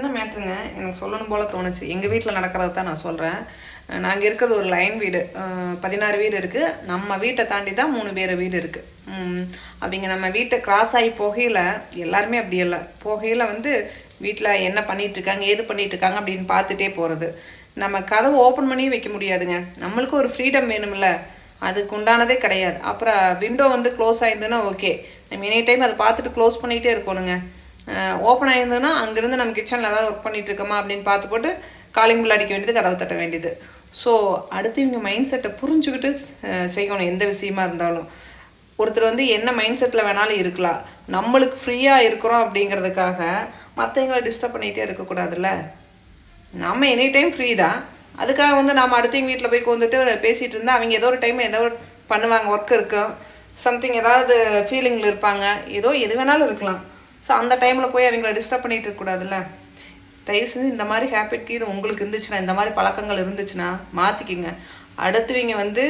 என்ன மேட்ருங்க எனக்கு சொல்லணும் போல் தோணுச்சு. எங்கள் வீட்டில் நடக்கிறத தான் நான் சொல்கிறேன். நாங்கள் இருக்கிறது ஒரு லைன் வீடு, 16 வீடு இருக்குது. நம்ம வீட்டை தாண்டி தான் 3 பேர் வீடு இருக்குது. அவங்க நம்ம வீட்டை கிராஸ் ஆகி போகையில் எல்லாருமே அப்படி இல்லை, போகையில் வந்து வீட்டில் என்ன பண்ணிகிட்ருக்காங்க ஏது பண்ணிகிட்ருக்காங்க அப்படின்னு பார்த்துட்டே போகிறது. நம்ம கதவு ஓப்பன் பண்ணி வைக்க முடியாதுங்க, நம்மளுக்கு ஒரு ஃப்ரீடம் வேணும்ல, அதுக்கு உண்டானதே கிடையாது. அப்புறம் விண்டோ வந்து க்ளோஸ் ஆயிருந்ததுன்னா ஓகே, நம்ம எனி டைம் அதை பார்த்துட்டு க்ளோஸ் பண்ணிகிட்டே இருக்கணுங்க. ஓப்பன் ஆயிருந்ததுன்னா அங்கேருந்து நம்ம கிச்சனில் ஏதாவது ஒர்க் பண்ணிகிட்டு இருக்கோமா அப்படின்னு பார்த்து போட்டு காலிங் பில் அடிக்க வேண்டியது, கதவை தட்ட வேண்டியது. ஸோ அடுத்து இவங்க மைண்ட் செட்டை புரிஞ்சுக்கிட்டு செய்யணும். எந்த விஷயமா இருந்தாலும் ஒருத்தர் வந்து என்ன மைண்ட் செட்டில் வேணாலும் இருக்கலாம். நம்மளுக்கு ஃப்ரீயாக இருக்கிறோம் அப்படிங்கிறதுக்காக மற்றவங்களை டிஸ்டர்ப் பண்ணிகிட்டே இருக்கக்கூடாதுல்ல. நம்ம எனி டைம் ஃப்ரீ தான், அதுக்காக வந்து நம்ம அடுத்தவங்க வீட்டில் போய் வந்துட்டு பேசிகிட்டு இருந்தால் அவங்க ஏதோ ஒரு டைம் ஏதோ ஒரு பண்ணுவாங்க, ஒர்க் இருக்கும், சம்திங் ஏதாவது ஃபீலிங்கில் இருப்பாங்க, ஏதோ எது வேணாலும் இருக்கலாம். ஸோ அந்த டைமில் போய் அவங்கள டிஸ்டர்ப் பண்ணிகிட்டு இருக்கக்கூடாதுல்ல. தயவு செஞ்சு இந்த மாதிரி ஹேபிட்க்கு இது உங்களுக்கு இருந்துச்சுன்னா, இந்த மாதிரி பழக்கங்கள் இருந்துச்சுன்னா மாற்றிக்கிங்க. அடுத்தவங்க வந்து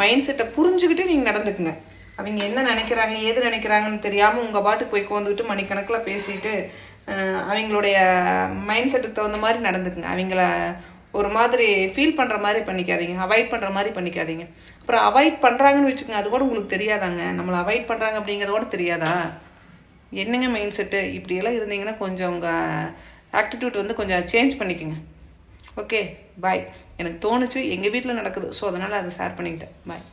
மைண்ட் செட்டை புரிஞ்சுக்கிட்டு நீங்கள் நடந்துக்குங்க. அவங்க என்ன நினைக்கிறாங்க ஏது நினைக்கிறாங்கன்னு தெரியாமல் உங்கள் பாட்டுக்கு போய் வந்துக்கிட்டு மணிக்கணக்கில் பேசிட்டு அவங்களுடைய மைண்ட் செட்டுக்கு தகுந்த மாதிரி நடந்துக்குங்க. அவங்கள ஒரு மாதிரி ஃபீல் பண்ணுற மாதிரி பண்ணிக்காதீங்க, அவாய்ட் பண்ணுற மாதிரி பண்ணிக்காதீங்க. அப்புறம் அவாய்ட் பண்ணுறாங்கன்னு வச்சுக்கோங்க, அது கூட உங்களுக்கு தெரியாதாங்க, நம்மளை அவாய்ட் பண்ணுறாங்க அப்படிங்கிறத கூட தெரியாதா? என்னங்க மைண்ட் செட்டு இப்படியெல்லாம் இருந்தீங்கன்னா கொஞ்சம் உங்கள் ஆட்டிடியூட் வந்து கொஞ்சம் சேஞ்ச் பண்ணிக்கோங்க. ஓகே, பாய். எனக்கு தோணுச்சு, எங்கள் வீட்டில் நடக்குது, ஸோ அதனால் அதை ஷேர் பண்ணிக்கிட்டேன். பாய்.